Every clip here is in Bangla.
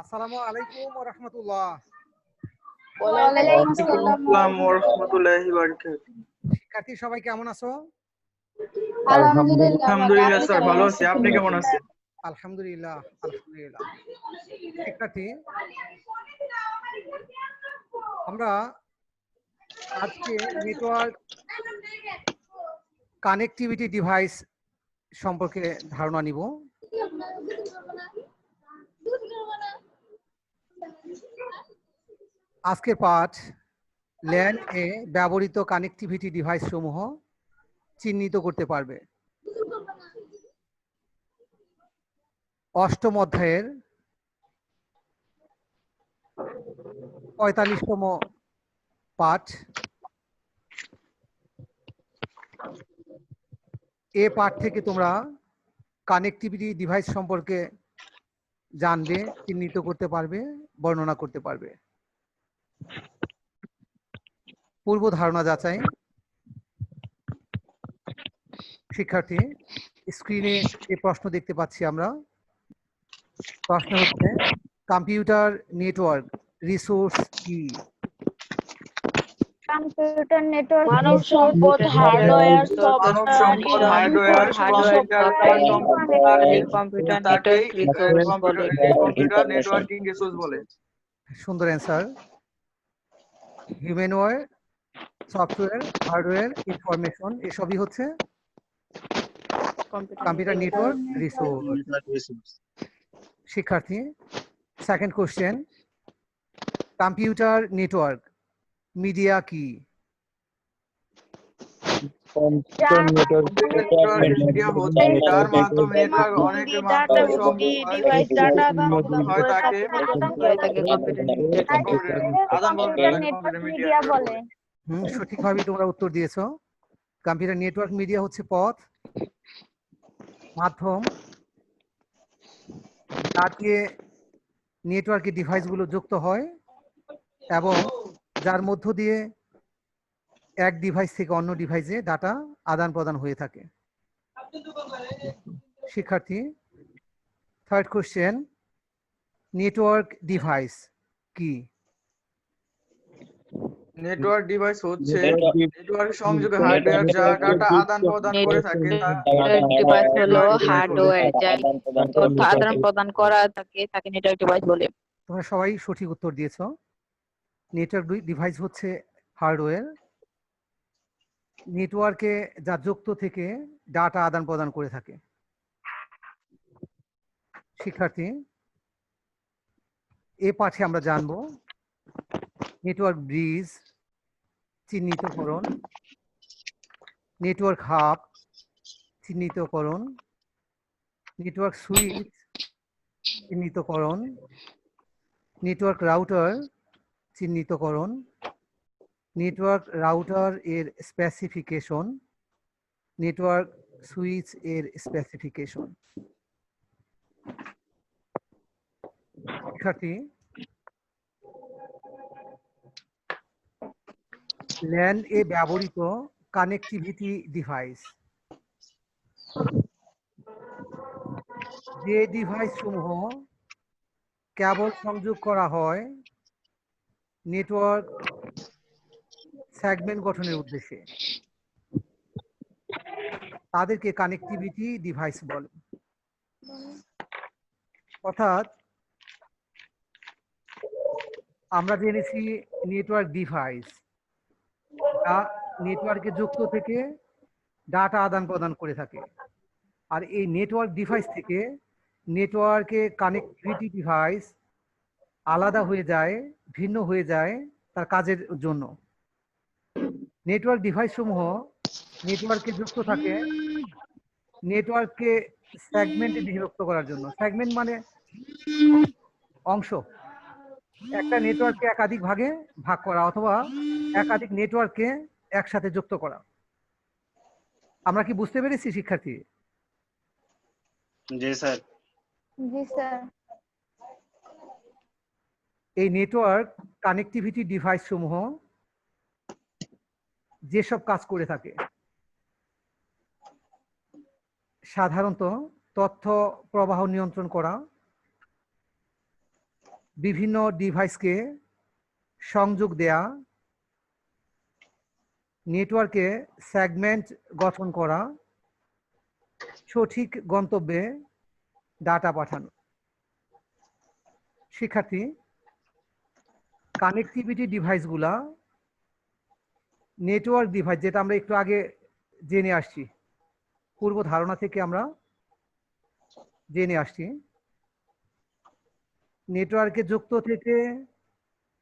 আসসালামু আলাইকুম ওয়া রাহমাতুল্লাহ। ওয়ালাইকুম ওয়ালাইকুম আসসালাম আসসালাম ওয়া রাহমাতুল্লাহি ওয়া বারাকাতুহু। শিক্ষার্থী সবাই কেমন আছো? আলহামদুলিল্লাহ ভালো। আলহামদুলিল্লাহ আপনি স্যার, কেমন ভালো আছি। আছেন? আপনি কেমন আছেন? আলহামদুলিল্লাহ আলহামদুলিল্লাহ। শিক্ষার্থী, আমরা আজকে নেটওয়ার্ক কানেক্টিভিটি ডিভাইস সম্পর্কে ধারণা নিব। আজকের পাঠ ল্যান এ ব্যবহৃত কানেক্টিভিটি ডিভাইস সমূহ চিহ্নিত করতে পারবে। অষ্টম অধ্যায়ের ৪৫তম পাঠ। এ পাঠ থেকে তোমরা কানেক্টিভিটি ডিভাইস সম্পর্কে জানবে, চিহ্নিত করতে পারবে, বর্ণনা করতে পারবে। পূর্ব ধারণা যাচাই। শিক্ষার্থী, স্ক্রিনে যে প্রশ্ন দেখতে পাচ্ছি আমরা, প্রশ্ন হচ্ছে কম্পিউটার নেটওয়ার্ক রিসোর্স কি? কম্পিউটার নেটওয়ার্ক মানব সম্পদ, হার্ডওয়্যার, মানব সফটওয়্যার, সম্পদ, হার্ডওয়্যার, সফটওয়্যার, কম্পিউটার তাকেই নেটওয়ার্ক রিসোর্স বলে। কম্পিউটার নেটওয়ার্কিং রিসোর্স বলে। সুন্দর অ্যান্সার। হিউম্যানওয়্যার, সফটওয়্যার, হার্ডওয়্যার, ইনফরমেশন এসবই হচ্ছে কম্পিউটার নেটওয়ার্ক রিসোর্স। শিক্ষার্থী, second question, computer network media কি? মিডিয়া হচ্ছে যার মাধ্যমে নেটওয়ার্ক অনেকের মাধ্যমে সংযোগ হয়, হয় তাকে নেটওয়ার্ক মিডিয়া বলে। সঠিকভাবে তোমরা উত্তর দিয়েছো। কম্পিউটার নেটওয়ার্ক মিডিয়া হচ্ছে পথ, মাধ্যম যা দিয়ে নেটওয়ার্কের ডিভাইসগুলো যুক্ত হয় এবং যার মধ্য দিয়ে এক ডিভাইস থেকে অন্য ডিভাইসে ডাটা আদান প্রদান হয়ে থাকে। শিক্ষার্থী, থার্ড কোশ্চেন, নেটওয়ার্ক ডিভাইস কি? নেটওয়ার্ক ডিভাইস হচ্ছে নেটওয়ার্ক সংযোগে হার্ডওয়্যার যা ডাটা আদান প্রদান করে থাকে। নেটওয়ার্ক ডিভাইস হলো হার্ডওয়্যার যা তথ্য আদান প্রদান করা থাকে তাকে নেটওয়ার্ক ডিভাইস বলে। তোমরা সবাই সঠিক উত্তর দিয়েছো। নেটওয়ার্ক ডিভাইস হচ্ছে হার্ডওয়্যার, নেটওয়ার্কে যা যুক্ত থেকে ডাটা আদান প্রদান করে থাকে। শিক্ষার্থী, এ পাঠে আমরা জানব নেটওয়ার্ক ব্রিজ চিহ্নিতকরণ, নেটওয়ার্ক হাব চিহ্নিতকরণ, নেটওয়ার্ক সুইচ চিহ্নিতকরণ, নেটওয়ার্ক রাউটার চিহ্নিতকরণ, নেটওয়ার্ক রাউটার এর স্পেসিফিকেশন, নেটওয়ার্ক সুইচ এর স্পেসিফিকেশন। শিক্ষার্থী, ল্যান এ ব্যবহৃত কানেক্টিভিটি ডিভাইস, যে ডিভাইস সমূহ কেবল সংযোগ করা হয় নেটওয়ার্ক সেগমেন্ট গঠনের উদ্দেশ্যে, তাদেরকে কানেক্টিভিটি ডিভাইস বলে। অর্থাৎ আমরা জেনেছি নেটওয়ার্ক ডিভাইস যা নেটওয়ার্কে যুক্ত থেকে ডাটা আদান প্রদান করে থাকে, আর এই নেটওয়ার্ক ডিভাইস থেকে নেটওয়ার্কে কানেক্টিভিটি ডিভাইস আলাদা হয়ে যায়, ভিন্ন হয়ে যায় তার কাজের জন্য। নেটওয়ার্ক ডিভাইস সমূহ নেটওয়ার্কে যুক্ত থাকে নেটওয়ার্ককে সেগমেন্টে বিভক্ত করার জন্য। সেগমেন্ট মানে অংশ, একটা নেটওয়ার্ককে একাধিক ভাগে ভাগ করা অথবা একাধিক নেটওয়ার্ককে একসাথে যুক্ত করা। আমরা কি বুঝতে পেরেছি শিক্ষার্থী? জি স্যার। জি স্যার। এই নেটওয়ার্ক কানেক্টিভিটি ডিভাইস সমূহ যেসব কাজ করে থাকে সাধারণত তথ্য প্রবাহ নিয়ন্ত্রণ করা, বিভিন্ন ডিভাইসকে সংযোগ দেয়া, নেটওয়ার্কে সেগমেন্ট গঠন করা, সঠিক গন্তব্যে ডাটা পাঠানো। শিক্ষার্থী, কানেক্টিভিটি ডিভাইসগুলা নেটওয়ার্ক ডিভাইস, যেটা আমরা একটু আগে জেনে আসছি, পূর্ব ধারণা থেকে আমরা জেনে আসছি, নেটওয়ার্কে যুক্ত থেকে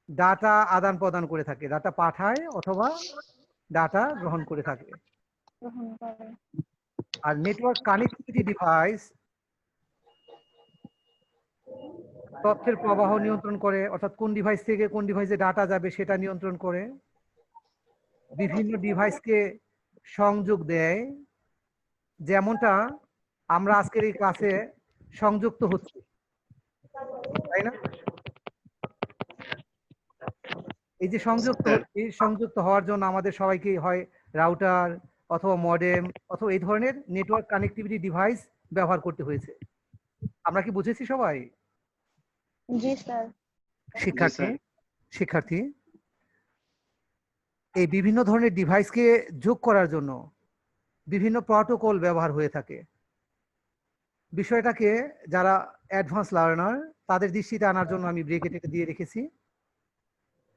ডাটা আদান প্রদান করে থাকে, ডাটা পাঠায় অথবা ডাটা গ্রহণ করে থাকে। গ্রহণ করে। আর নেটওয়ার্ক কানেক্টিভিটি ডিভাইস তথ্যের প্রবাহ নিয়ন্ত্রণ করে, অর্থাৎ কোন ডিভাইস থেকে কোন ডিভাইসে ডাটা যাবে সেটা নিয়ন্ত্রণ করে, বিভিন্ন ডিভাইসকে সংযোগ দেয়, যেমনটা আমরা আজকের এই ক্লাসে সংযুক্ত হচ্ছি, তাই না? এই যে সংযুক্ত হচ্ছি, সংযুক্ত হওয়ার জন্য আমাদের সবাইকে হয় রাউটার অথবা মডেম অথবা এই ধরনের নেটওয়ার্ক কানেক্টিভিটি ডিভাইস ব্যবহার করতে হয়েছে। আমরা কি বুঝেছি সবাই? জি স্যার। শিক্ষার্থী, এই বিভিন্ন ধরনের ডিভাইসকে যোগ করার জন্য বিভিন্ন প্রটোকল ব্যবহার হয়ে থাকে। বিষয়টাকে যারা অ্যাডভান্স লার্নার তাদের দৃষ্টিতে আনার জন্য আমি ব্রেকেটে দিয়ে রেখেছি,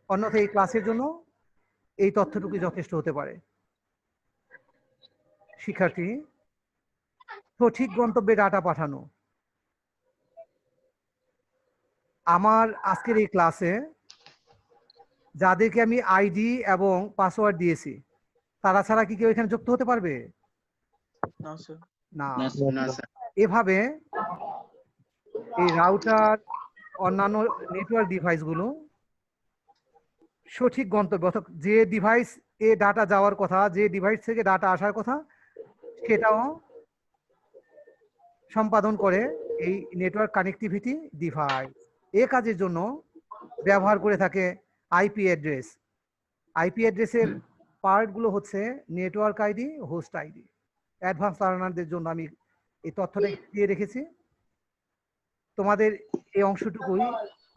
অন্যথায় এই ক্লাসের জন্য এই তথ্যটুকু যথেষ্ট হতে পারে। শিক্ষার্থী, সঠিক গন্তব্যে ডাটা পাঠানো। আমার আজকের এই ক্লাসে যাদেরকে আমি আইডি এবং পাসওয়ার্ড দিয়েছি, তারা ছাড়া কি কেউ এখানে যুক্ত হতে পারবে? না। এভাবে এই রাউটার, অন্যান্য নেটওয়ার্ক ডিভাইসগুলো সঠিক গন্তব্য, অর্থাৎ যে ডিভাইস এ ডাটা যাওয়ার কথা, যে ডিভাইস থেকে ডাটা আসার কথা, সেটাও সম্পাদন করে এই নেটওয়ার্ক কানেক্টিভিটি ডিভাইস। এ কাজের জন্য ব্যবহার করে থাকে আইপি অ্যাড্রেস। আইপি অ্যাড্রেসের পার্টগুলো হচ্ছে network ID, host ID. Advance লার্নারদের জন্য আমি এই তথ্যটা দিয়ে রেখেছি। তোমাদের এই অংশটুকুই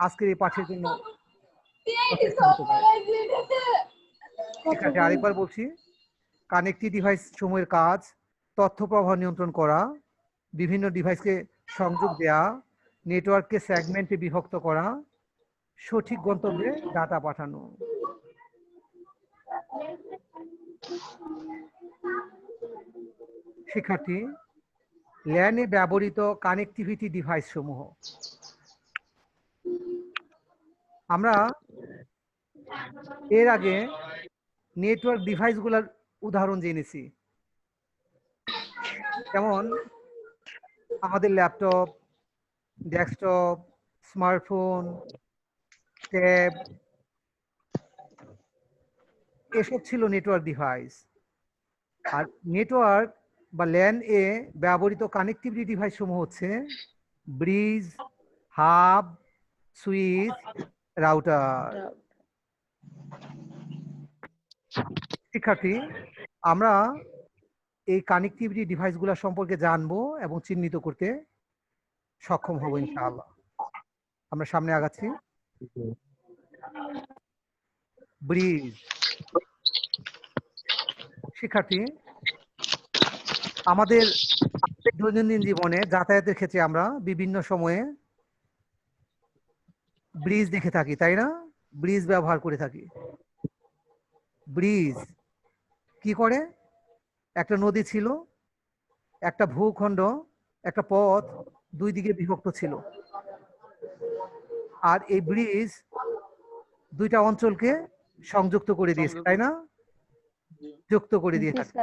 আজকের এই পাঠের জন্য যথেষ্ট হতে পারে। ঠিক আছে, আরেকবার বলছি, কানেক্টিভ ডিভাইস সমূহের কাজ তথ্য প্রবাহ নিয়ন্ত্রণ করা, বিভিন্ন ডিভাইসকে সংযোগ দেয়া, নেটওয়ার্ককে সেগমেন্টে বিভক্ত করা, সঠিক গন্তব্যে ডাটা পাঠানো। শিক্ষার্থী, ল্যানে ব্যবহৃত কানেক্টিভিটি ডিভাইস সমূহ। আমরা এর আগে নেটওয়ার্ক ডিভাইসগুলোর উদাহরণ জেনেছি, যেমন আমাদের ল্যাপটপ, ডেস্কটপ, স্মার্টফোন, ট্যাব, এসব ছিল নেটওয়ার্ক ডিভাইস। আর নেটওয়ার্ক বা ল্যান এ ব্যবহৃত কানেক্টিভিটি ডিভাইস সমূহ হচ্ছে ব্রিজ, হাব, সুইচ, রাউটার। শিক্ষার্থী, আমরা এই কানেক্টিভিটি ডিভাইসগুলো সম্পর্কে জানবো এবং চিহ্নিত করতে সক্ষম হব ইনশাআল্লাহ। আমরা সামনে আগাচ্ছি। ব্রিজ। শিক্ষার্থী, আমাদের দৈনন্দিন জীবনে যাতায়াতের ক্ষেত্রে আমরা বিভিন্ন সময়ে ব্রিজ দেখে থাকি, তাই না? ব্রিজ ব্যবহার করে থাকি। ব্রিজ কি করে? একটা নদী ছিল, একটা ভূখণ্ড, একটা পথ দুই দিকে বিভক্ত ছিল, আর এই ব্রিজ দুইটা অঞ্চলকে সংযুক্ত করে দিয়েছে, তাই না? যুক্ত করে দিয়ে থাকে।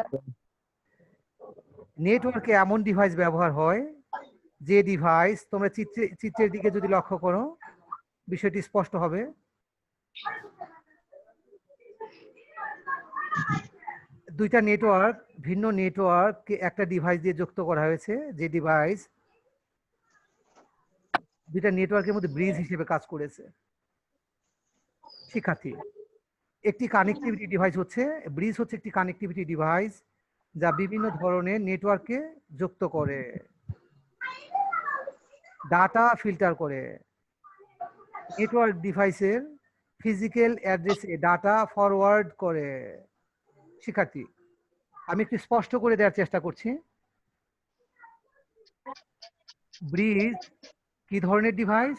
নেটওয়ার্কে এমন ডিভাইস ব্যবহার হয় যে ডিভাইস, তোমরা চিত্রের দিকে যদি লক্ষ্য করো বিষয়টি স্পষ্ট হবে। দুইটা নেটওয়ার্ক, ভিন্ন নেটওয়ার্ককে একটা ডিভাইস দিয়ে যুক্ত করা হয়েছে, যে ডিভাইস দুইটা নেটওয়ার্কের মধ্যে ব্রিজ হিসেবে কাজ করেছে। শিক্ষার্থী, একটি কানেক্টিভিটি ডিভাইস হচ্ছে, ব্রিজ হচ্ছে একটি কানেক্টিভিটি ডিভাইস যা বিভিন্ন ধরনের নেটওয়ার্ককে যুক্ত করে, ডাটা ফিল্টার করে, নেটওয়ার্ক ডিভাইসের ফিজিক্যাল অ্যাড্রেসে ডাটা ফরওয়ার্ড করে। শিক্ষার্থী, আমি একটু স্পষ্ট করে দেওয়ার চেষ্টা করছি। ব্রিজ কি ধরনের ডিভাইস?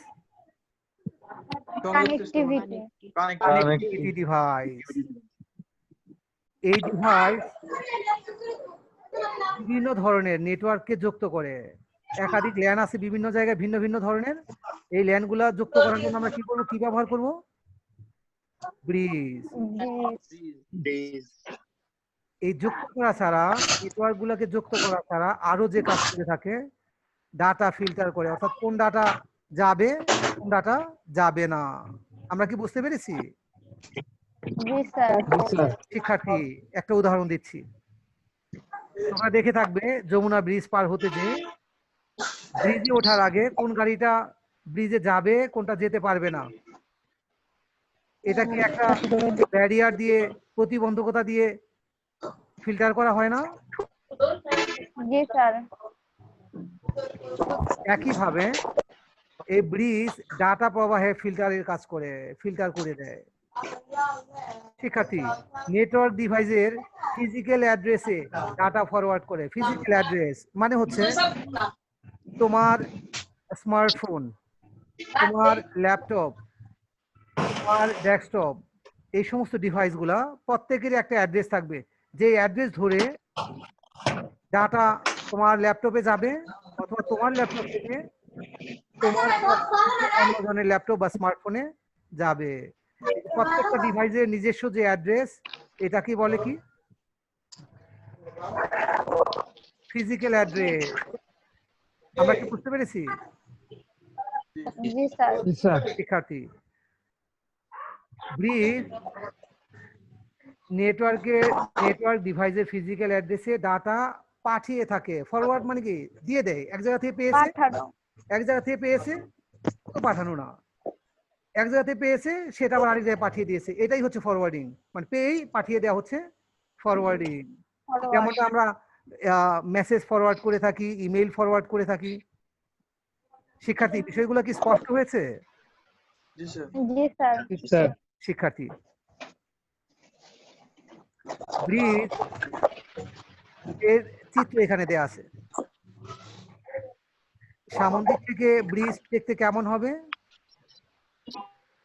কানেক্টিভিটি। Connectivity device. এই ডিভাইস বিভিন্ন ধরনের নেটওয়ার্ককে যুক্ত করে। একাধিক ল্যান আছে বিভিন্ন জায়গায় ভিন্ন ভিন্ন ধরনের। এই ল্যানগুলা যুক্ত করার জন্য আমরা কি করব, কি ব্যবহার করব? ব্রিজ। এই যুক্ত করা ছাড়া, নেটওয়ার্ক গুলাকে যুক্ত করা ছাড়া আরো যে কাজ করে থাকে, ডাটা ফিল্টার করে, অর্থাৎ কোন ডাটা যাবে কোন ডাটা যাবে না। আমরা কি বুঝতে পেরেছি? জি স্যার। শিক্ষার্থী, একটা উদাহরণ দিচ্ছি। তোমরা দেখে থাকবে যমুনা ব্রিজ পার হতে যে ব্রিজে ওঠার আগে কোন গাড়িটা ব্রিজে যাবে, কোনটা যেতে পারবে না। এটা কি একটা ব্যারিয়ার দিয়ে, প্রতিবন্ধকতা দিয়ে ফিল্টার করা হয় না? জি স্যার। একইভাবে এই ব্রিজ ডাটা প্রবাহে ফিল্টারের কাজ করে, ফিল্টার করে দেয়। শিক্ষার্থী, নেটওয়ার্ক ডিভাইসের ফিজিক্যাল অ্যাড্রেসে ডাটা ফরওয়ার্ড করে। ফিজিক্যাল অ্যাড্রেস মানে হচ্ছে তোমার স্মার্টফোন, তোমার ল্যাপটপ, তোমার ডেস্কটপ, এই সমস্ত ডিভাইসগুলা প্রত্যেকেরই একটা অ্যাড্রেস থাকবে। যে অ্যাড্রেস ধরে ডাটা তোমার ল্যাপটপে যাবে, অথবা তোমার ল্যাপটপ থেকে তোমার অন্য ধরনের ল্যাপটপ বা স্মার্টফোনে যাবে। প্রত্যেকটা ডিভাইসের নিজস্ব যে অ্যাড্রেস, এটা কি বলে কি? Physical address. আমরা কি বুঝতে পেরেছি? জি স্যার। শিক্ষার্থী, ব্রিজ নেটওয়ার্ক ডিভাইসের ফিজিক্যাল অ্যাড্রেসে ডাটা পাঠিয়ে থাকে। ফরওয়ার্ড মানে কি? দিয়ে দেয়। এক জায়গা থেকে পেয়েছে, পাঠানো। এক জায়গা থেকে পেয়েছে, তো পাঠানো না, এক জায়গা থেকে পেয়েছে সেটা আবার আরেক জায়গায় পাঠিয়ে দিয়েছে। এটাই হচ্ছে ফরওয়ার্ডিং, মানে পেয়েই পাঠিয়ে দেওয়া হচ্ছে ফরওয়ার্ডিং। যেমনটা আমরা মেসেজ ফরওয়ার্ড করে থাকি, ইমেইল ফরওয়ার্ড করে থাকি। শিক্ষার্থী, বিষয়গুলো কি স্পষ্ট হয়েছে? জি স্যার। শিক্ষার্থী, ব্রিজ এর চিত্র এখানে দেয়া আছে। সামন দিক থেকে ব্রিজ দেখতে কেমন হবে,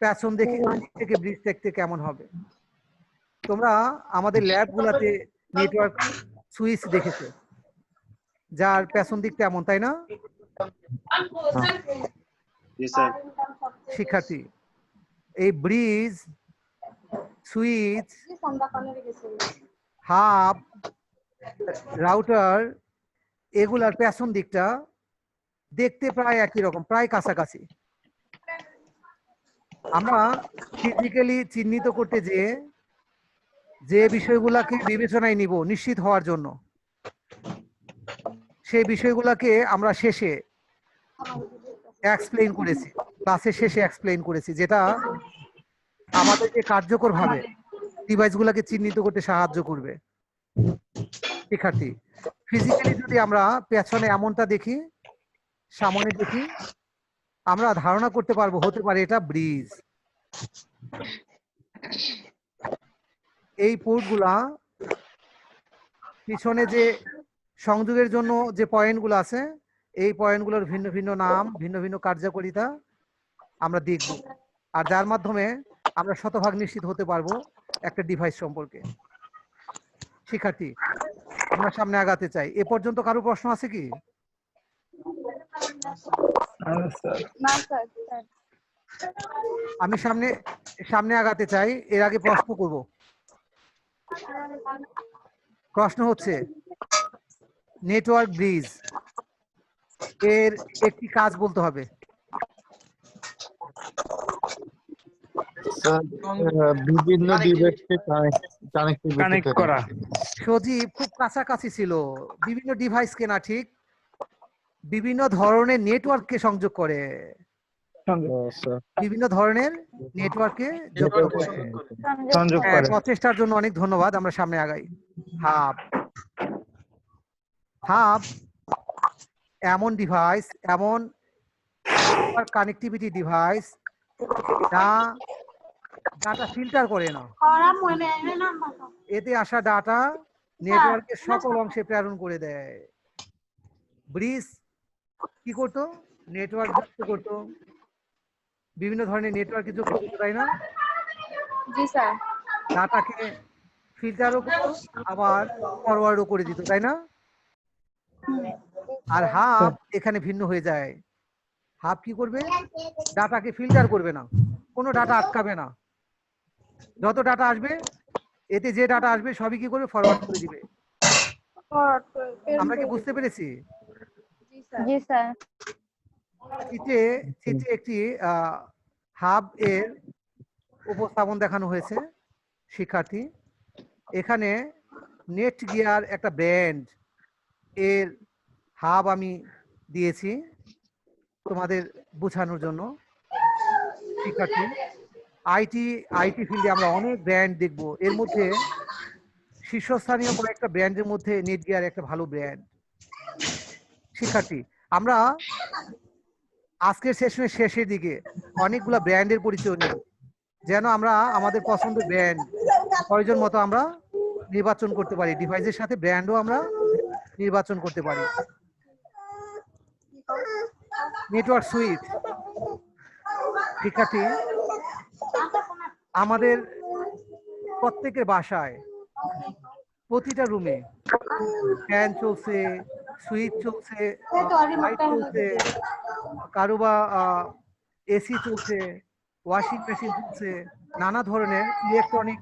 পেছন দিক থেকে ব্রিজ দেখতে কেমন হবে? তোমরা আমাদের ল্যাব গুলাতে নেটওয়ার্ক সুইচ দেখেছো, যার পেছন দিকটা এমন, তাই না? শিক্ষার্থী, এই ব্রিজ, সুইচ, হাব, রাউটার, এগুলার পেছন দিকটা দেখতে প্রায় একই রকম, প্রায় কাছাকাছি। আমরা ফিজিক্যালি চিহ্নিত করতে যে বিষয়গুলাকে বিবেচনায় নিব নিশ্চিত হওয়ার জন্য, সেই বিষয়গুলোকে আমরা শেষে এক্সপ্লেইন করেছি, ক্লাসের শেষে এক্সপ্লেইন করেছি, যেটা আমাদেরকে কার্যকরভাবে ডিভাইসগুলোকে চিহ্নিত করতে সাহায্য করবে। শিক্ষার্থী, ফিজিক্যালি যদি আমরা পেছনে এমনটা দেখি, সামনে দেখি, আমরা ধারণা করতে পারবো হতে পারে এটা ব্রিজ। এই পোর্টগুলা পিছনে যে সংযোগের জন্য যে পয়েন্টগুলো আছে, এই পয়েন্টগুলোর ভিন্ন ভিন্ন নাম, ভিন্ন ভিন্ন কার্যকারিতা আমরা দেখব, আর যার মাধ্যমে আমরা শতভাগ নিশ্চিত হতে পারবো একটা ডিভাইস সম্পর্কে। শিক্ষার্থী, আমরা সামনে আগাতে চাই। এ পর্যন্ত কারো প্রশ্ন আছে কি? না স্যার। আমি সামনে আগাতে চাই, এর আগে প্রশ্ন করব। প্রশ্ন হচ্ছে, নেটওয়ার্ক ব্রিজ এর একটি কাজ বলতে হবে। বিভিন্ন ডিভাইসকে কানেক্ট করা। সজীব খুব কাছাকাছি ছিল। বিভিন্ন ডিভাইসকে না, ঠিক বিভিন্ন ধরনের নেটওয়ার্ককে সংযোগ করে, বিভিন্ন ধরনের নেটওয়ার্কে সংযোগ করে। প্রচেষ্টার জন্য অনেক ধন্যবাদ। আমরা সামনে আগাই। হাব এমন ডিভাইস, এমন কানেক্টিভিটি ডিভাইস যা ডাটা ফিল্টার করে না। এতে আসা ডাটা নেটওয়ার্কের সকল অংশে প্রেরণ করে দেয়। ব্রিজ কি করতো? নেটওয়ার্ক যুক্ত করতো, বিভিন্ন ধরনের নেটওয়ার্কে যুক্ত করতো, তাই না? জি স্যার। ডাটাকে ফিল্টারও করতো, আবার ফরওয়ার্ডও করে দিত, তাই না? আর হাব এখানে ভিন্ন হয়ে যায়। হাব কি করবে? ডাটাকে ফিল্টার করবে না, কোনো ডাটা আটকাবে না। যত ডাটা আসবে, এতে যে ডাটা আসবে সবই কি করবে? ফরওয়ার্ড করে দিবে। আমরা কি বুঝতে পেরেছি? জি স্যার। চিত্রে একটি হাব এর উপস্থাপন দেখানো হয়েছে শিক্ষার্থী। এখানে নেট গিয়ার একটা ব্র্যান্ড এর হাব আমি দিয়েছি তোমাদের বোঝানোর জন্য। শিক্ষার্থী, আইটি ফিল্ডে আমরা অনেক ব্র্যান্ড দেখব, এর মধ্যে শীর্ষস্থানীয় কয়েকটা ব্র্যান্ডের মধ্যে নেট গিয়ার একটা ভালো ব্র্যান্ড। শিক্ষার্থী, আমরা আজকের সেশনের শেষের দিকে অনেকগুলো ব্র্যান্ডের পরিচয় নিই, যেন আমরা আমাদের পছন্দের ব্র্যান্ড প্রয়োজন মতো আমরা নির্বাচন করতে পারি, ডিভাইসের সাথে ব্র্যান্ডও আমরা নির্বাচন করতে পারি। Network switch. শিক্ষার্থী, আমাদের প্রত্যেকের বাসায় প্রতিটা রুমে ফ্যান চলছে, সুইচ চলছে, লাইট চলছে, কারো বা এসি চলছে, ওয়াশিং মেশিন চলছে, নানা ধরনের ইলেকট্রনিক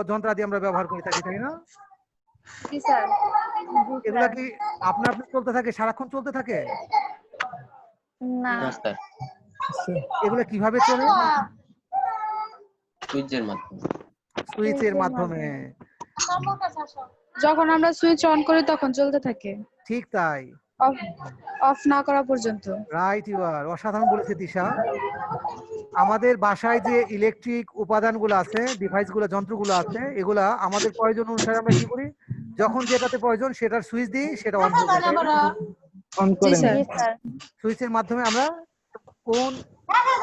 যন্ত্রাদি আমরা ব্যবহার করে থাকি, তাই না? এগুলা কি আপনার চলতে থাকে, সারাক্ষণ চলতে থাকে? না। এগুলো কিভাবে চলে? সুইচের মাধ্যমে। যখন আমরা সুইচ অন করি তখন চলতে থাকে, ঠিক তাই, অফ না করা পর্যন্ত। রাইট, ইউ আর অসাধারণ বলেছে দিশা। আমাদের বাসায় যে ইলেকট্রিক উপাদানগুলো আছে, ডিভাইসগুলো, যন্ত্রগুলো আছে, এগুলা আমাদের প্রয়োজন অনুসারে আমরা কি করি? যখন যেটাতে প্রয়োজন সেটার সুইচ দিই, সেটা অন হয়ে যায়। সুইচের মাধ্যমে আমরা কোন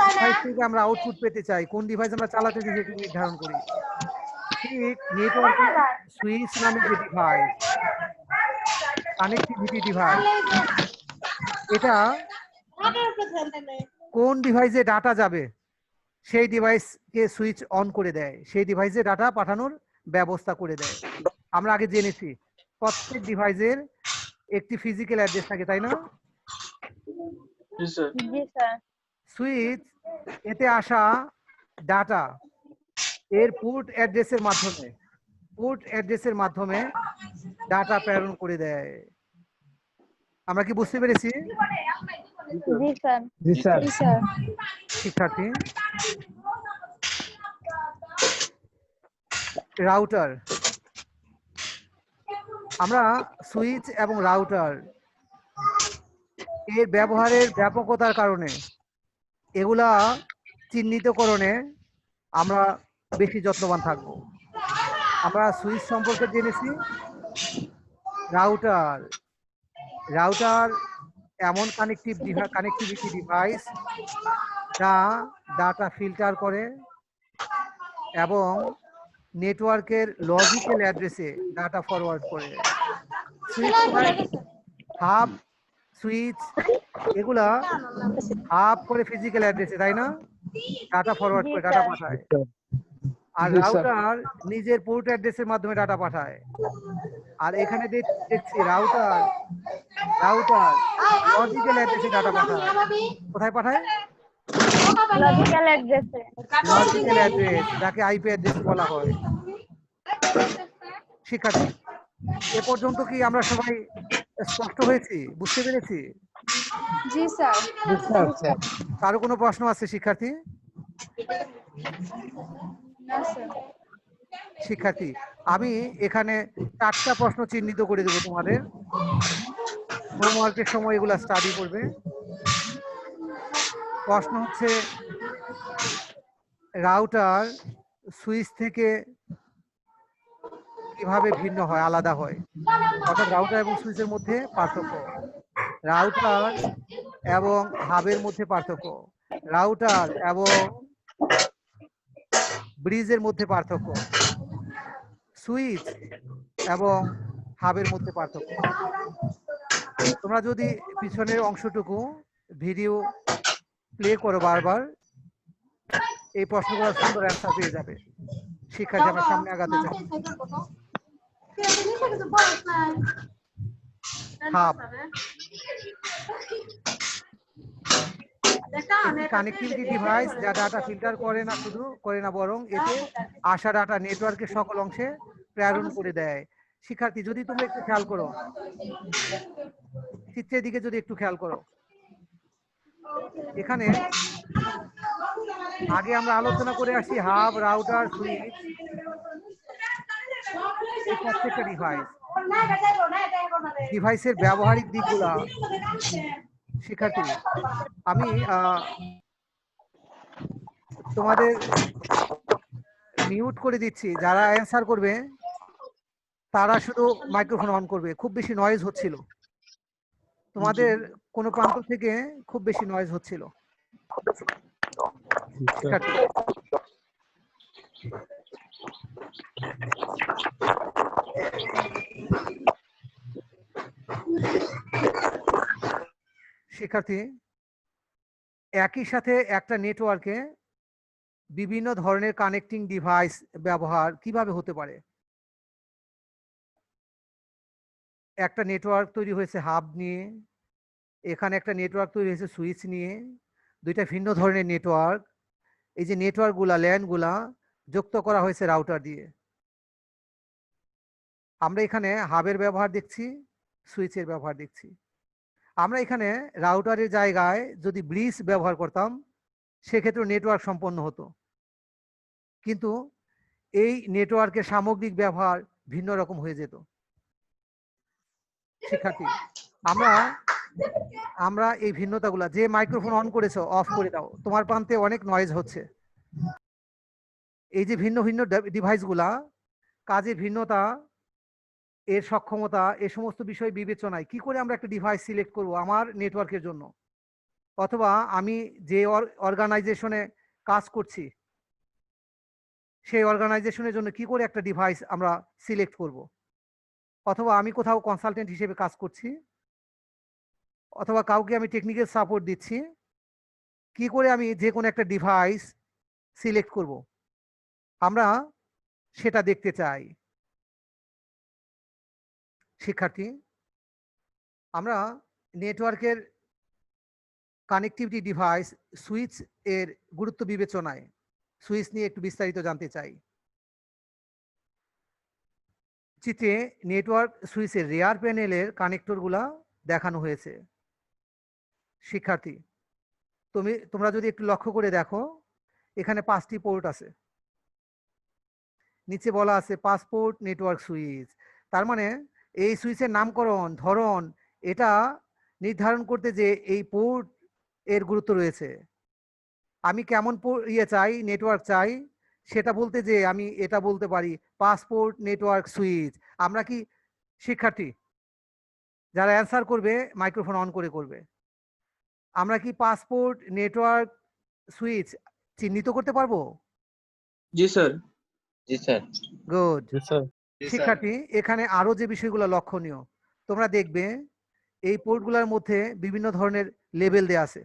ডিভাইস থেকে আমরা আউটপুট পেতে চাই, কোন ডিভাইস আমরা চালাতে চাই সেটা নির্ধারণ করি। ঠিক নেটওয়ার্কে সুইচ নামে যে ডিভাইস, কানেক্টিভিটি ডিভাইস, এটা কোন ডিভাইসে ডাটা যাবে সেই ডিভাইসকে সুইচ অন করে দেয়, সেই ডিভাইসে ডাটা পাঠানোর ব্যবস্থা করে দেয়। আমরা আগে জেনেছি প্রত্যেক ডিভাইসের একটি ফিজিক্যাল অ্যাড্রেস থাকে, তাই না? সুইচ এতে আসা ডাটা এর পোর্ট অ্যাড্রেসের মাধ্যমে ডাটা প্রেরণ করে দেয়। আমরা কি বুঝতে পেরেছি? শিক্ষার্থী, রাউটার। আমরা সুইচ এবং রাউটার এর ব্যবহারের ব্যাপকতার কারণে এগুলা চিহ্নিতকরণে আমরা বেশি যত্নবান থাকব। আমরা সুইচ সম্পর্কে জেনেছি। রাউটার এমন কানেক্টিভিটি ডিভাইস যা ডাটা ফিল্টার করে এবং নেটওয়ার্কের লজিক্যাল অ্যাড্রেসে ডাটা ফরওয়ার্ড করে। হাব, সুইচ এগুলা হাব করে ফিজিক্যাল অ্যাড্রেসে, তাই না? ডাটা ফরওয়ার্ড করে, ডাটা পাঠায়। আর রাউটার নিজের পোর্ট অ্যাড্রেসের মাধ্যমে ডাটা পাঠায়। আর এখানে দেখছি রাউটার লজিক্যাল অ্যাড্রেসে ডাটা পাঠায়। কোথায় পাঠায়? লজিক্যাল অ্যাড্রেসে। লজিক্যাল অ্যাড্রেস, যাকে আইপি অ্যাড্রেস বলা হয়। শিক্ষার্থী, এ পর্যন্ত কি আমরা সবাই স্পষ্ট হয়েছি, বুঝতে পেরেছি? জি স্যার। কারো কোনো প্রশ্ন আছে শিক্ষার্থী? না স্যার। শিক্ষার্থী, আমি এখানে 4টা প্রশ্ন চিহ্নিত করে দেবো তোমাদের, হোমওয়ার্কের সময় এগুলা স্টাডি করবে। প্রশ্ন হচ্ছে, রাউটার সুইচ থেকে কিভাবে ভিন্ন হয়, আলাদা হয়? অর্থাৎ রাউটার এবং সুইচের মধ্যে পার্থক্য, রাউটার এবং হাবের মধ্যে পার্থক্য, রাউটার এবং ব্রিজের মধ্যে পার্থক্য, সুইচ এবং হাবের মধ্যে পার্থক্য। তোমরা যদি পিছনের অংশটুকু ভিডিও প্লে করো বারবার, এই প্রশ্নগুলোর সুন্দর অ্যান্সার পেয়ে যাবে। শিক্ষার্থী, আমরা সামনে আগাতে চাই। হাব একটি কানেক্টিভিটি ডিভাইস যা ডাটা ফিল্টার করে না বরং এতে আসা ডাটা নেটওয়ার্কের সকল অংশে প্রেরণ করে দেয়। শিক্ষার্থী, যদি তোমরা একটু খেয়াল করো, চিত্রের দিকে যদি একটু খেয়াল করো, এখানে আগে আমরা আলোচনা করে আসি হাব, রাউটার, সুইচ, এই প্রত্যেকটা ডিভাইসের ব্যবহারিক দিকগুলা। শিক্ষার্থী, আমি তোমাদের মিউট করে দিচ্ছি। যারা অ্যান্সার করবে তারা শুধু মাইক্রোফোন অন করবে। খুব বেশি নয়েজ হচ্ছিল, তোমাদের কোনো প্রান্ত থেকে খুব বেশি নয়েজ হচ্ছিল। শিক্ষার্থী, শিক্ষার্থী, একই সাথে একটা নেটওয়ার্কে বিভিন্ন ধরনের কানেক্টিং ডিভাইস ব্যবহার কিভাবে হতে পারে। একটা নেটওয়ার্ক তৈরি হয়েছে হাব নিয়ে, এখানে একটা নেটওয়ার্ক তৈরি হয়েছে সুইচ নিয়ে, দুইটা ভিন্ন ধরনের নেটওয়ার্ক। এই যে নেটওয়ার্কগুলা, ল্যানগুলা যুক্ত করা হয়েছে রাউটার দিয়ে। আমরা এখানে হাবের ব্যবহার দেখছি, সুইচের ব্যবহার দেখছি। আমরা এখানে রাউটারের জায়গায় যদি ব্রিজ ব্যবহার করতাম সেক্ষেত্রে নেটওয়ার্ক সম্পন্ন হতো, কিন্তু এই নেটওয়ার্কের সামগ্রিক ব্যবহার ভিন্ন রকম হয়ে যেত। শিক্ষার্থী, আমরা এই ভিন্নতাগুলা, যে মাইক্রোফোন অন করেছো অফ করে দাও, তোমার প্রান্তে অনেক নয়েজ হচ্ছে। এই যে ভিন্ন ভিন্ন ডিভাইসগুলা, কাজের ভিন্নতা, এর সক্ষমতা, এ সমস্ত বিষয় বিবেচনায় কি করে আমরা একটা ডিভাইস সিলেক্ট করব আমার নেটওয়ার্কের জন্য, অথবা আমি যে অর্গানাইজেশনে কাজ করছি সেই অর্গানাইজেশনের জন্য কি করে একটা ডিভাইস আমরা সিলেক্ট করব, অথবা আমি কোথাও কনসালটেন্ট হিসেবে কাজ করছি, অথবা কাউকে আমি টেকনিক্যাল সাপোর্ট দিচ্ছি, কি করে আমি যে কোনো একটা ডিভাইস সিলেক্ট করব, আমরা সেটা দেখতে চাই। শিক্ষার্থী, আমরা নেটওয়ার্কের কানেক্টিভিটি ডিভাইস সুইচ এর গুরুত্ব বিবেচনায় সুইচ নিয়ে একটু বিস্তারিত জানতে চাই। চিত্রে নেটওয়ার্ক সুইচের রেয়ার প্যানেলের কানেক্টরগুলা দেখানো হয়েছে। শিক্ষার্থী, তোমরা যদি একটু লক্ষ্য করে দেখো, এখানে 5টি পোর্ট আছে, নিচে বলা আছে পাসপোর্ট নেটওয়ার্ক সুইচ। তার মানে এই সুইচের নামকরণ, ধরন, এটা নির্ধারণ করতে যে এই পোর্ট এর গুরুত্ব রয়েছে। আমি কেমন চাই, নেটওয়ার্ক চাই, সেটা বলতে যে আমি এটা বলতে পারি পাসপোর্ট নেটওয়ার্ক সুইচ। আমরা কি, শিক্ষার্থী যারা অ্যান্সার করবে মাইক্রোফোন অন করে করবে, আমরা কি পাসপোর্ট নেটওয়ার্ক সুইচ চিহ্নিত করতে পারবো? জি স্যার। জি স্যার। গুড। জি স্যার। শিক্ষার্থী, এখানে আরো যে বিষয়গুলো লক্ষণীয়, তোমরা দেখবে এই পোর্টগুলোর মধ্যে বিভিন্ন ধরনের লেবেল দেয়া আছে,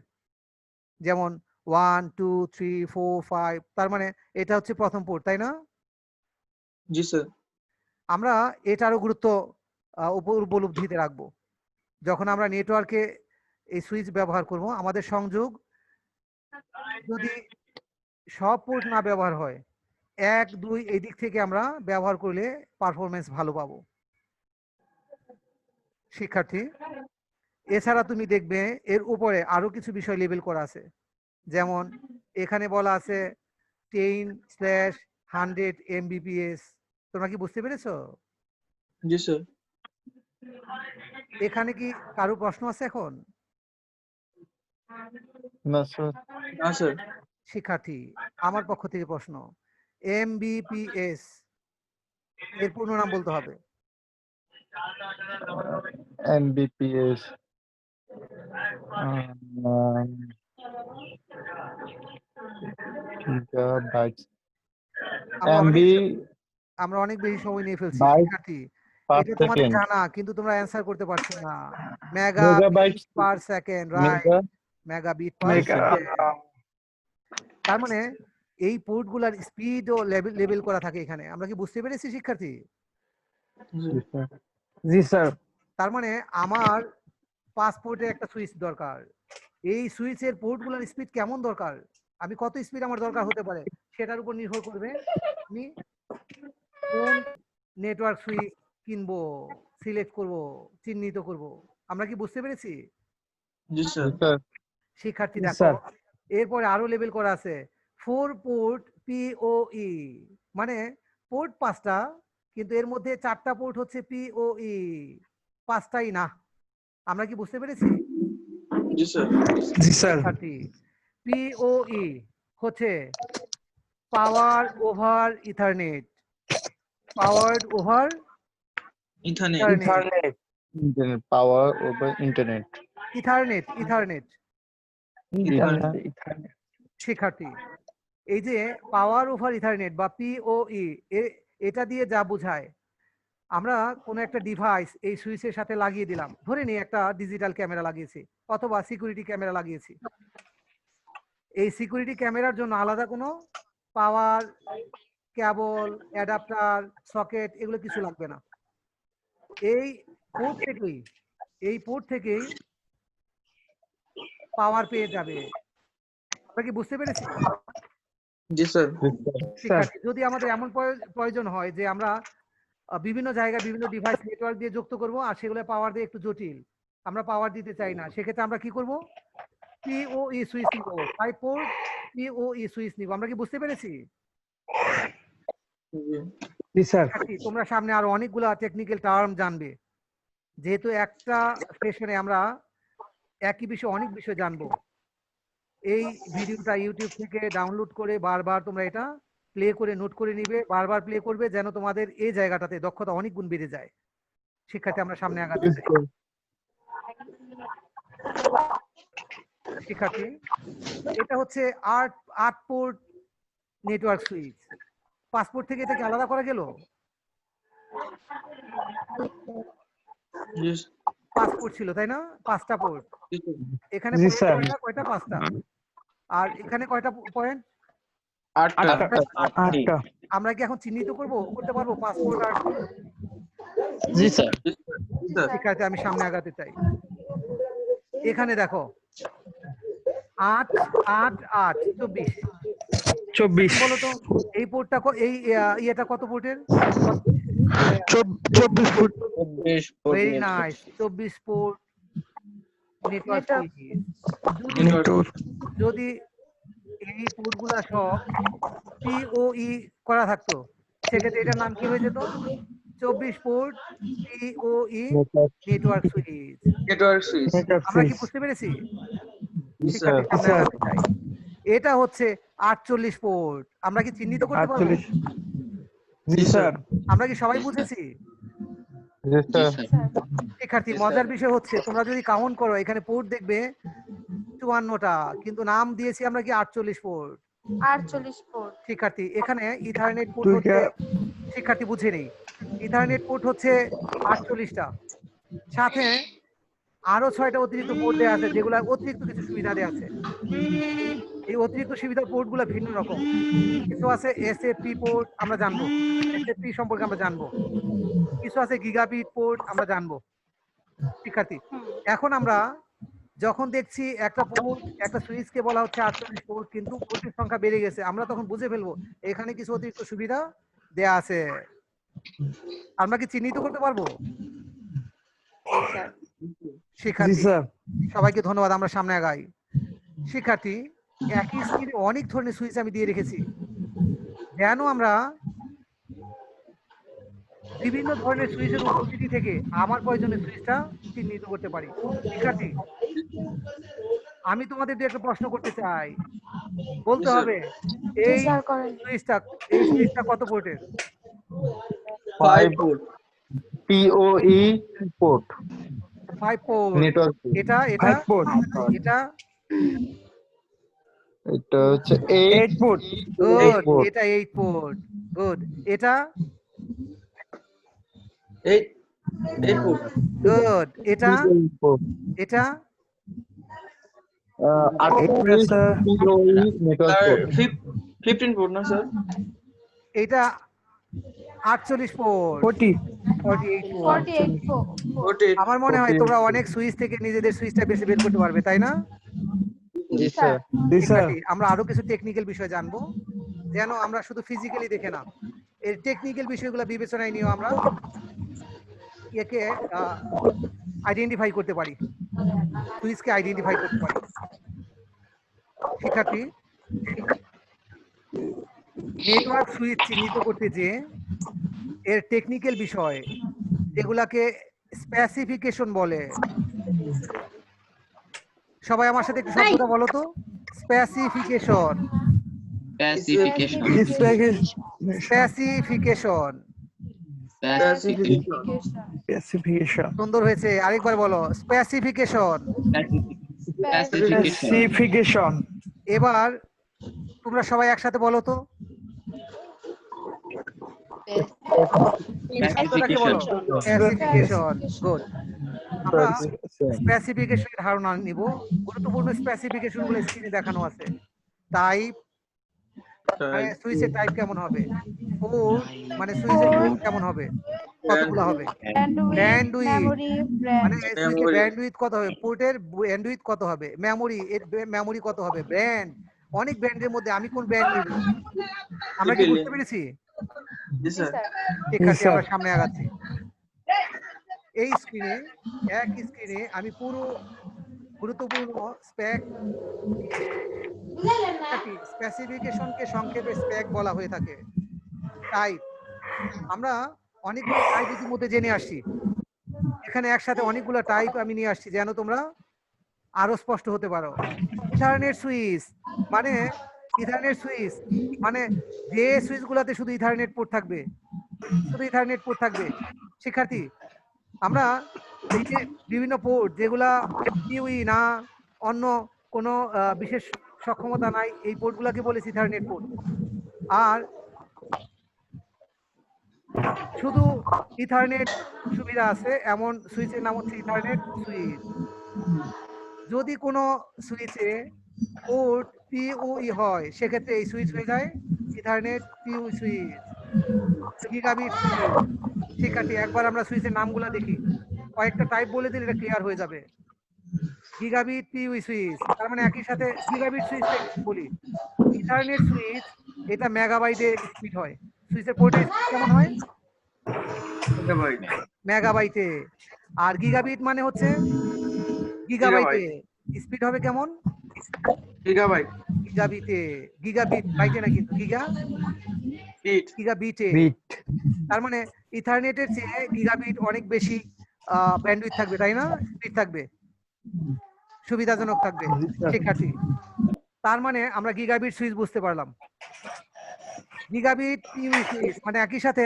যেমন 1 2 3 4 5। তার মানে এটা হচ্ছে প্রথম পোর্ট, তাই না? জি স্যার। আমরা এটারও গুরুত্ব উপলব্ধিতে রাখবো যখন আমরা নেটওয়ার্কে এই সুইচ ব্যবহার করব। আমাদের সংযোগ যদি সব পোর্ট না ব্যবহার হয়, 1 2 এই দিক থেকে আমরা ব্যবহার করলে পারফরমেন্স ভালো পাবো। শিক্ষার্থী, এছাড়া তুমি দেখবে এর উপরে আরো কিছু বিষয় লেবেল করা আছে, যেমন এখানে বলা আছে 10/100 Mbps। তোমরা কি বুঝতে পেরেছো? জি স্যার। এখানে কি কারো প্রশ্ন আছে এখন? না স্যার। না স্যার। শিক্ষার্থী, আমার পক্ষ থেকে প্রশ্ন, Mbps এর পূর্ণ নাম বলতে হবে। Mbps Gigabytes. আমরা MB অনেক বেশি সময় নিয়ে ফেলছি Byte শিক্ষার্থী। per এটা তোমাদের second. জানা, কিন্তু তোমরা অ্যান্সার করতে পারছো না। Mega Megabytes per second, right, mega megabit per second. তার মানে এই পোর্টগুলোর স্পিড ও লেবেল করা থাকে এখানে। আমরা কি বুঝতে পেরেছি শিক্ষার্থী? জি স্যার। তার মানে আমার পাসপোর্টে একটা সুইচ দরকার। এই সুইচের পোর্টগুলোর স্পিড কেমন দরকার, আমি কত স্পিড আমার দরকার হতে পারে, সেটার উপর নির্ভর করবে আমি কোন নেটওয়ার্ক সুইচ কিনবো, সিলেক্ট করব, চিহ্নিত করব। আমরা কি বুঝতে পেরেছি জি স্যার। শিক্ষার্থী? জি, দেখো স্যার। এরপরে আরো লেভেল করা আছে 4 পোর্ট পিওই, মানে পোর্ট 5টা, কিন্তু এর মধ্যে 4টা পোর্ট হচ্ছে পিওই, 5টাই না। আমরা কি বুঝতে পেরেছি জি স্যার। জি স্যার। শিক্ষার্থী? পিওই হচ্ছে পাওয়ার over ethernet, powered over ethernet. Ethernet, Internet power over internet. Ethernet, ethernet. Ethernet. শিক্ষার্থী এই যে পাওয়ার ওভার ইথারনেট বা পিওই, এটা দিয়ে যা বোঝায়, আমরা কোনো একটা ডিভাইস এই সুইচের সাথে লাগিয়ে দিলাম, ধরে নিই একটা ডিজিটাল ক্যামেরা লাগিয়েছি অথবা সিকিউরিটি ক্যামেরা লাগিয়েছি। এই সিকিউরিটি ক্যামেরার জন্য আলাদা কোনো পাওয়ার, কেবল, অ্যাডাপ্টার, সকেট এগুলো কিছু লাগবে না। এই পোর্ট থেকেই পাওয়ার পেয়ে যাবে। আমরা কি বুঝতে পেরেছি জি স্যার। শিক্ষার্থী? যদি আমাদের এমন প্রয়োজন হয় যে আমরা বিভিন্ন জায়গায় বিভিন্ন ডিভাইস নেটওয়ার্ক দিয়ে যুক্ত করব, আর সেগুলো পাওয়ার দিয়ে একটু জটিল, আমরা পাওয়ার দিতে চাই না, সেক্ষেত্রে আমরা কি করব, পিওই সুইচ নিব, 5 পোর্ট পিওই সুইচ নিব। আমরা কি বুঝতে পেরেছি জি স্যার। তোমরা সামনে আরো অনেকগুলা টেকনিক্যাল টার্ম জানবে, যেহেতু একটা সেশনে আমরা একই বিষয়ে অনেক বিষয় জানবো। এই ভিডিওটা ইউটিউব থেকে ডাউনলোড করে বারবার তোমরা এটা প্লে করে নোট করে নিবে, বারবার প্লে করবে, যেন তোমাদের এই জায়গাটাতে দক্ষতা অনেক গুণ বেড়ে যায়। শিক্ষার্থী আমরা সামনে আগাতে চাই। শিক্ষার্থী এটা হচ্ছে 8 পোর্ট নেটওয়ার্ক সুইচ। পাসপোর্ট থেকে এটাকে আলাদা করা গেল? পাসপোর্ট ছিল তাই না, 5টা পোর্ট। এখানে কয়টা? 5টা। আর এখানে কয়টা পয়েন্ট? 8টা। আমরা কি এখন চিহ্নিত করতে পারবো পাসপোর্ট আর? জি স্যার। শিক্ষার্থী আমি সামনে আগাতে চাই। এখানে দেখো 8 8 8 24 বলো তো এই পোর্টটা এই ইয়েটা কত পোর্টের? 24 foot. Very nice, 24 port network. যদি এই পোর্টগুলা সব পিওই করা থাকতো, সেক্ষেত্রে এটার নাম কি হয়ে যেত? 24 পোর্ট পিওই নেটওয়ার্ক সুইচ। আমরা কি বুঝতে পেরেছি? এটা হচ্ছে 48 পোর্ট। আমরা কি চিহ্নিত করতে পারবো? জি স্যার। আমরা কি সবাই বুঝেছি শিক্ষার্থী? মজার বিষয় হচ্ছে তোমরা যদি কাউন্ট করো এখানে পোর্ট দেখবে 54টা, কিন্তু নাম দিয়েছি আমরা কি 48 পোর্ট। 48 পোর্ট। শিক্ষার্থী এখানে ইথারনেট পোর্ট হচ্ছে, শিক্ষার্থী বুঝে নেই, ইথারনেট পোর্ট হচ্ছে 48টা, সাথে আরো 6টা অতিরিক্ত পোর্ট দেওয়া আছে, যেগুলো অতিরিক্ত কিছু সুবিধা দেওয়া আছে। এই অতিরিক্ত সুবিধার পোর্টগুলো ভিন্ন রকম। কিছু আছে এসএফপি পোর্ট, আমরা জানবো এসএফপি সম্পর্কে, আমরা জানবো। কিছু আছে গিগাবিট পোর্ট, আমরা জানবো। শিক্ষার্থী এখন আমরা যখন দেখছি একটা পোর্ট, একটা সুইচকে বলা হচ্ছে 48 পোর্ট, কিন্তু পোর্টের সংখ্যা বেড়ে গেছে, আমরা তখন বুঝে ফেলবো এখানে কিছু অতিরিক্ত সুবিধা দেয়া আছে। আমরা কি চিহ্নিত করতে পারবো শিক্ষার্থী? সবাইকে ধন্যবাদ, আমরা সামনে আগাই। শিক্ষার্থী একই স্ক্রিনে অনেক ধরনের সুইচ আমি দিয়ে রেখেছি, যেন আমরা বিভিন্ন ধরনের সুইচের উপস্থিতি থেকে আমার প্রয়োজনীয় সুইচটা চিহ্নিত করতে পারি। শিক্ষার্থী আমি তোমাদের দিয়ে একটা প্রশ্ন করতে চাই, বলতে হবে এই সুইচটা কত পোর্টের? 5 পোর্ট পিওই পোর্ট। 5 পোর্ট। নেটওয়ার্ক এটা এটা হচ্ছে 8 ফুট। Good, foot. এটা 8 ফুট। গুড, এটা 8 ফুট। গুড, এটা 8 ফুট। এটা 38 POE network sir port. 15 foot না স্যার? এটা 48 ফুট। 40 48 ফুট। 48 4 48। আমার মনে হয় 48 তোমরা অনেক সুইচ থেকে নিজেদের সুইচটা বেছে বের করতে পারবে, তাই না? জি স্যার। জি ঠিক স্যার। আছে, আমরা আরো কিছু টেকনিক্যাল বিষয় জানবো, যেন আমরা শুধু ফিজিক্যালি দেখে না, এর টেকনিক্যাল বিষয়গুলো বিবেচনায় নিয়ে আমরা একে আইডেন্টিফাই করতে পারি, সুইচকে আইডেন্টিফাই করতে পারি। শিক্ষার্থী, নেটওয়ার্ক সুইচ চিহ্নিত করতে যে এর টেকনিক্যাল বিষয়, যেগুলাকে স্পেসিফিকেশন বলে। সবাই আমার সাথে একটু শব্দটা বলো তো, স্পেসিফিকেশন। স্পেসিফিকেশন। স্পেসিফিকেশন। সুন্দর হয়েছে, আরেকবার বলো, স্পেসিফিকেশন। স্পেসিফিকেশন। এবার তোমরা সবাই একসাথে বলো তো, এই শব্দটাকে বলো, স্পেসিফিকেশন। গুড, আমরা স্পেসিফিকেশনের ধারণা নিব। গুরুত্বপূর্ণ স্পেসিফিকেশন গুলো স্ক্রিনে দেখানো আছে। টাইপ, মানে সুইচের টাইপ কেমন হবে, পোর্ট মানে সুইচের পোর্ট কেমন হবে, কতগুলো হবে, ব্যান্ডউইথ মেমরি মানে ব্র্যান্ড সুইচের ব্যান্ডউইথ কত হবে, পোর্টের ব্যান্ডউইথ কত হবে, মেমরি এর মেমরি কত হবে, ব্র্যান্ড, অনেক ব্র্যান্ডের মধ্যে আমি কোন ব্র্যান্ড নিব। আমরা কি বুঝতে পেরেছি? জি স্যার। শিক্ষার্থী, আমরা সামনে আগাচ্ছি। এই স্ক্রিনে, এক স্ক্রিনে আমি পুরো গুরুত্বপূর্ণ স্পেসিফিকেশনকে সংক্ষেপে স্পেক বলা হয়ে থাকে। টাইপ, আমরা অনেকগুলো টাইপ ইতিমধ্যে জেনে আসছি। এখানে একসাথে অনেকগুলো টাইপ আমি নিয়ে আসছি যেন তোমরা আরো স্পষ্ট হতে পারো। ইথারনেট সুইচ মানে, ইথারনেট সুইচ মানে যে সুইচ গুলাতে শুধু ইথারনেট পোর্ট থাকবে, শুধু ইথারনেট পোর্ট থাকবে। শিক্ষার্থী, আমরা এই যে বিভিন্ন পোর্ট যেগুলা ইউই না, অন্য কোনো বিশেষ সক্ষমতা নাই, এই পোর্টগুলোকে বলেছি ইথারনেট পোর্ট। আর শুধু ইথারনেট সুবিধা আছে এমন সুইচের নাম হচ্ছে ইথারনেট সুইচ। যদি কোনো সুইচে পোর্ট পিওই হয়, সেক্ষেত্রে এই সুইচ হয়ে যায় ইথারনেট পিওই সুইচ, গিগাবিট সুইচ। শিক্ষার্থী, একবার আমরা সুইচের নামগুলো দেখি, কয়েকটা টাইপ বলে দিলে এটা ক্লিয়ার হয়ে যাবে। গিগাবিট পিওই সুইচ, তার মানে একই সাথে গিগাবিট সুইচ বলি। ইথারনেট সুইচ, এটা মেগাবাইটে স্পিড হয়। সুইচের পোর্টের স্পিড কেমন হয়? মেগাবাইটে। আর গিগাবিট মানে হচ্ছে গিগাবাইটে, স্পিড হবে কেমন? গিগাবাইট। গিগাবিটে, গিগাবিট বাইটে না কিন্তু, গিগাবিটে। বিট। তার মানে ইথারনেটের চেয়ে গিগাবিট অনেক বেশি ব্যান্ডউইথ থাকবে, তাই না? স্পিড থাকবে, সুবিধাজনক থাকবে। শিক্ষার্থী, তার মানে আমরা গিগাবিট সুইচ বুঝতে পারলাম। গিগাবিট পিউই সুইচ মানে একই সাথে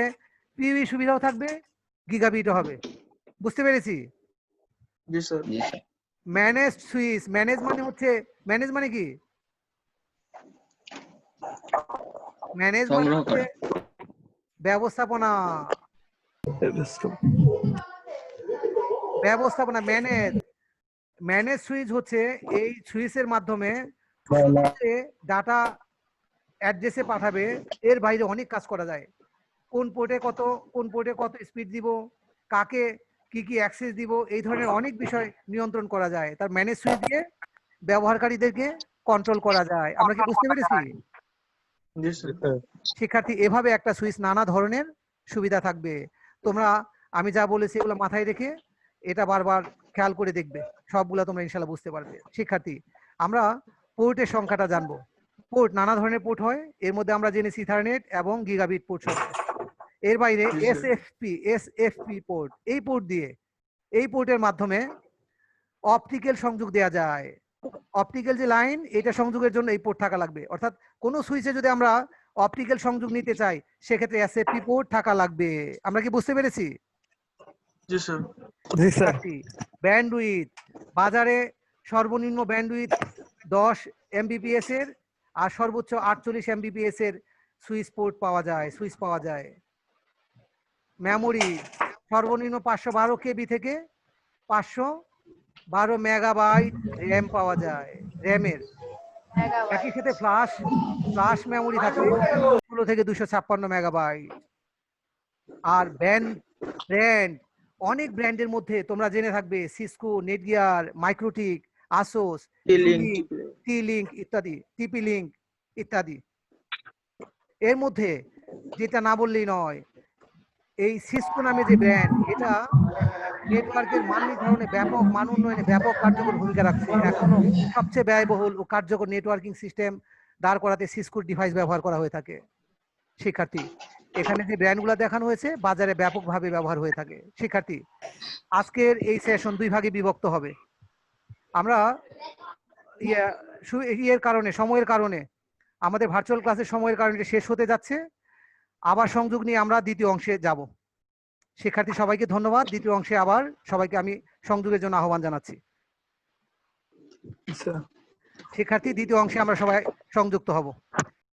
পিউই সুবিধাও থাকবে, গিগাবিটও হবে। বুঝতে পেরেছি? জি স্যার। ম্যানেজড সুইচ, ম্যানেজ মানে হচ্ছে, ম্যানেজ মানে কি? ম্যানেজ মানে হচ্ছে ব্যবস্থাপনা, ব্যবস্থাপনা। ম্যানেজ, ম্যানেজ সুইচ হচ্ছে এই সুইচের মাধ্যমে শুধু যে ডাটা অ্যাড্রেসে পাঠাবে, এর বাইরে অনেক কাজ করা যায়। কোন পোর্টে কত, কোন পোর্টে কত স্পিড দিব, কাকে কি কি অ্যাক্সেস দিব, এই ধরনের অনেক বিষয় নিয়ন্ত্রণ করা যায় তার ম্যানেজ সুইচ দিয়ে, ব্যবহারকারীদেরকে কন্ট্রোল করা যায়। আমরা কি বুঝতে পেরেছি? জি স্যার। শিক্ষার্থী, এভাবে একটা সুইচ নানা ধরনের সুবিধা থাকবে। তোমরা আমি যা বলেছি এগুলো মাথায় রেখে এটা বারবার খেয়াল করে দেখবে, সবগুলা তোমরা ইনশাল্লাহ বুঝতে পারবে। শিক্ষার্থী, আমরা পোর্টের সংখ্যাটা জানবো। পোর্ট নানা ধরনের পোর্ট হয়, এর মধ্যে আমরা জেনেছি ইথারনেট এবং গিগাবিট পোর্ট সহ। এর বাইরে এসএফপি পোর্ট, এই পোর্ট দিয়ে, এই পোর্টের মাধ্যমে অপটিক্যাল সংযোগ দেওয়া যায়। অপটিক্যাল যে লাইন, এটা সংযোগের জন্য এই পোর্ট থাকা লাগবে। অর্থাৎ কোনো সুইচে যদি আমরা অপটিক্যাল সংযোগ নিতে চাই, সেক্ষেত্রে এসএফপি পোর্ট থাকা লাগবে। আমরা কি বুঝতে পেরেছি? জি স্যার। জি স্যার। ব্যান্ডউইথ, বাজারে সর্বনিম্ন ব্যান্ডউইথ 10 Mbps এর আর সর্বোচ্চ 48 MBPS এর সুইচ পোর্ট পাওয়া যায়, সুইচ পাওয়া যায়। মেমোরি সর্বনিম্ন 512 KB থেকে 512 মেগাবাইট র্যাম পাওয়া যায়, র্যামের। একই সাথে ফ্ল্যাশ মেমোরি থাকে 16 থেকে 256 মেগাবাইট। আর ব্র্যান্ড অনেক ব্র্যান্ডের মধ্যে তোমরা জেনে থাকবে সিসকো, নেটগিয়ার, মাইক্রোটিক, আসোস, টি-লিঙ্ক ইত্যাদি, টিপি-লিঙ্ক ইত্যাদি। এর মধ্যে যেটা না বললেই নয়, এই সিসকো নামে যে ব্র্যান্ড, এটা নেটওয়ার্কের মান নির্ধারণে ব্যাপক, মান উন্নয়নে ব্যাপক কার্যকর ভূমিকা রাখছে। এখনো সবচেয়ে ব্যয়বহুল ও কার্যকর নেটওয়ার্কিং সিস্টেম দাঁড় করাতে সিসকোর ডিভাইস ব্যবহার করা হয়ে থাকে। শিক্ষার্থী, এখানে যে ব্র্যান্ডগুলো দেখানো হয়েছে বাজারে ব্যাপকভাবে ব্যবহার হয়ে থাকে। শিক্ষার্থী, আজকের এই সেশন 2 ভাগে বিভক্ত হবে। আমরা সময়ের কারণে আমাদের ভার্চুয়াল ক্লাসের সময়ের কারণে শেষ হতে যাচ্ছে। আবার সংযোগ নিয়ে আমরা দ্বিতীয় অংশে যাব। শিক্ষার্থী সবাইকে ধন্যবাদ। দ্বিতীয় অংশে আবার সবাইকে আমি সংযোগের জন্য আহ্বান জানাচ্ছি। শিক্ষার্থী, দ্বিতীয় অংশে আমরা সবাই সংযুক্ত হব।